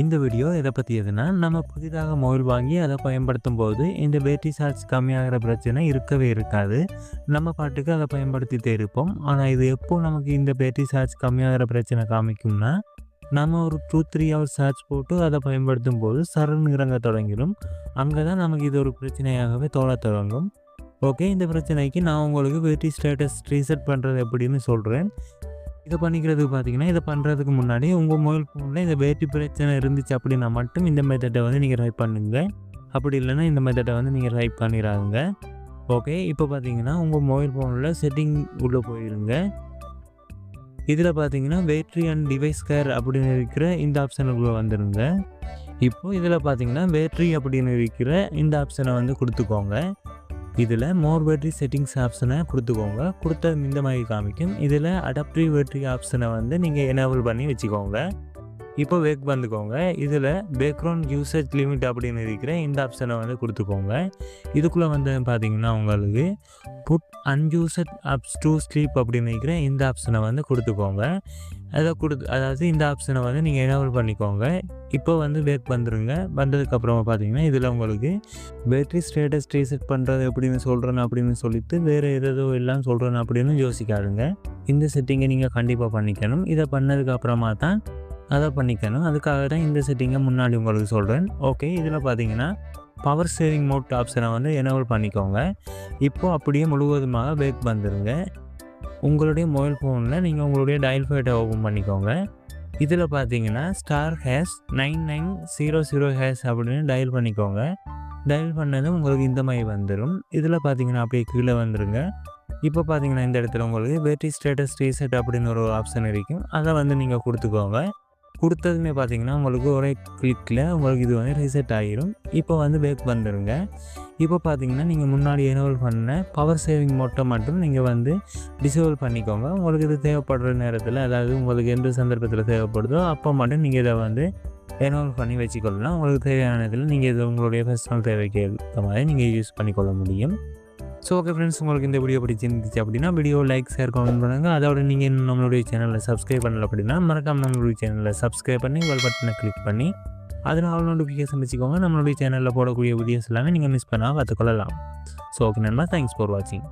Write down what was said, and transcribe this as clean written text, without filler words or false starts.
இந்த வீடியோ எதை பற்றி எதுனா, நம்ம புதிதாக மொபைல் வாங்கி அதை பயன்படுத்தும் போது இந்த பேட்டரி சார்ஜ் கம்மியாகிற பிரச்சனை இருக்கவே இருக்காது. நம்ம பாட்டுக்கு அதை பயன்படுத்திகிட்டே இருப்போம். ஆனால் இது எப்போ நமக்கு இந்த பேட்டரி சார்ஜ் கம்மியாகிற பிரச்சனை காமிக்கும்னா, நம்ம ஒரு 2-3 ஹவர்ஸ் சார்ஜ் போட்டு அதை பயன்படுத்தும் போது சரன்னு இறங்க தொடங்கிடும். அங்கே தான் நமக்கு இது ஒரு பிரச்சனையாகவே தோண தொடங்கும். ஓகே, இந்த பிரச்சனைக்கு நான் உங்களுக்கு பேட்டரி ஸ்டேட்டஸ் ரீசெட் பண்ணுறது எப்படின்னு சொல்கிறேன். இதை பண்ணிக்கிறதுக்கு பார்த்தீங்கன்னா, இதை பண்ணுறதுக்கு முன்னாடி உங்கள் மொபைல் ஃபோனில் இந்த பேட்டரி பிரச்சனை இருந்துச்சு அப்படின்னா மட்டும் இந்த மெத்தடை வந்து நீங்கள் ட்ரை பண்ணுங்க. அப்படி இல்லைன்னா இந்த மெத்தடை வந்து நீங்கள் ட்ரை பண்ணிடாதுங்க. ஓகே, இப்போ பார்த்தீங்கன்னா உங்கள் மொபைல் ஃபோனில் செட்டிங் உள்ளே போயிருங்க. இதில் பார்த்தீங்கன்னா பேட்டரி அண்ட் டிவைஸ் கேர் அப்படின்னு இருக்கிற இந்த ஆப்ஷனுக்குள்ளே வந்துடுங்க. இப்போது இதில் பார்த்தீங்கன்னா பேட்டரி அப்படின்னு இருக்கிற இந்த ஆப்ஷனை வந்து கொடுத்துக்கோங்க. இதில் மோர் பேட்டரி செட்டிங்ஸ் ஆப்ஷனை கொடுத்துக்கோங்க. கொடுத்த இந்த மாதிரி காமிக்கும். இதில் அடாப்டிவ் பேட்டரி ஆப்ஷனை வந்து நீங்கள் எனேபிள் பண்ணி வச்சுக்கோங்க. இப்போ வேக் வந்துக்கோங்க. இதில் பேக்ரவுண்ட் யூசேஜ் லிமிட் அப்படின்னு இருக்கிற இந்த ஆப்ஷனை வந்து கொடுத்துக்கோங்க. இதுக்குள்ளே வந்து பார்த்தீங்கன்னா உங்களுக்கு புட் அன்யூசட் அப்ஸ் டு ஸ்லீப் அப்படின்னு இருக்கிற இந்த ஆப்ஷனை வந்து கொடுத்துக்கோங்க. அதாவது இந்த ஆப்ஷனை வந்து நீங்கள் எனேபிள் பண்ணிக்கோங்க. இப்போ வந்து வேக் வந்துடுங்க. வந்ததுக்கப்புறமா பார்த்தீங்கன்னா இதில் உங்களுக்கு பேட்டரி ஸ்டேட்டஸ் ரீசெட் பண்ணுறது எப்படின்னு சொல்கிறேன் அப்படின்னு சொல்லிட்டு வேறு ஏதோ எல்லாம் சொல்கிறேன் அப்படின்னு யோசிக்காதுங்க. இந்த செட்டிங்கை நீங்கள் கண்டிப்பாக பண்ணிக்கணும். இதை பண்ணதுக்கப்புறமா தான் அதை பண்ணிக்கணும். அதுக்காக தான் இந்த செட்டிங்கை முன்னாடி உங்களுக்கு சொல்கிறேன். ஓகே, இதில் பார்த்தீங்கன்னா பவர் சேவிங் மோட் ஆப்ஷனை வந்து எனேபிள் பண்ணிக்கோங்க. இப்போது அப்படியே முழுவதுமாக பேக் வந்துடுங்க. உங்களுடைய மொபைல் ஃபோனில் நீங்கள் உங்களுடைய டயல் பேட்டை ஓப்பன் பண்ணிக்கோங்க. இதில் பார்த்தீங்கன்னா *9900# அப்படின்னு டயல் பண்ணிக்கோங்க. டயல் பண்ணதும் உங்களுக்கு இந்த மாதிரி வந்துடும். இதில் பார்த்தீங்கன்னா அப்படியே கீழே வந்துடுங்க. இப்போ பார்த்தீங்கன்னா இந்த இடத்துல உங்களுக்கு பேட்டரி ஸ்டேட்டஸ் ரீசெட் அப்படின்னு ஒரு ஆப்ஷன் இருக்கும். அதை வந்து நீங்கள் கொடுத்துக்கோங்க. கொடுத்ததுமே பார்த்தீங்கன்னா உங்களுக்கு ஒரே கிளிக்கில் உங்களுக்கு இது வந்து ரீசெட் ஆகிடும். இப்போ வந்து பேக் வந்துடுங்க. இப்போ பார்த்தீங்கன்னா நீங்கள் முன்னாடி எனேபிள் பண்ண பவர் சேவிங் மோட்டை மட்டும் நீங்கள் வந்து டிசேபிள் பண்ணிக்கோங்க. உங்களுக்கு இது தேவைப்படுற நேரத்தில், அதாவது உங்களுக்கு எந்த சந்தர்ப்பத்தில் தேவைப்படுதோ அப்போ மட்டும் நீங்கள் இதை வந்து எனேபிள் பண்ணி வச்சுக்கொள்ளலாம். உங்களுக்கு தேவையான இதில் நீங்கள் இது உங்களுடைய பர்சனல் தேவைக்கு ஏற்ற மாதிரி நீங்கள் யூஸ் பண்ணிக்கொள்ள முடியும். ஸோ ஓகே ஃப்ரெண்ட்ஸ், உங்களுக்கு இந்த வீடியோ பிடிச்சிருந்துச்சு அப்படின்னா வீடியோ லைக், ஷேர், கமெண்ட் பண்ணுங்கள். அதோட நீங்கள் இன்னும் நம்மளுடைய சேனலில் சப்ஸ்கிரைப் பண்ணல அப்படின்னா மறக்காமல் நம்மளுடைய சேனலில் சப்ஸ்கிரைப் பண்ணி பெல் பட்டனை கிளிக் பண்ணி அதில் ஆல் நோட்டிஃபிகேஷன் வச்சுக்கோங்க. நம்மளுடைய சேனலில் போடக்கூடிய வீடியோஸ் எல்லாமே நீங்கள் மிஸ் பண்ணால் பார்த்துக்கொள்ளலாம். ஸோ ஓகே நண்பா, தேங்க்ஸ் ஃபார் வாட்சிங்.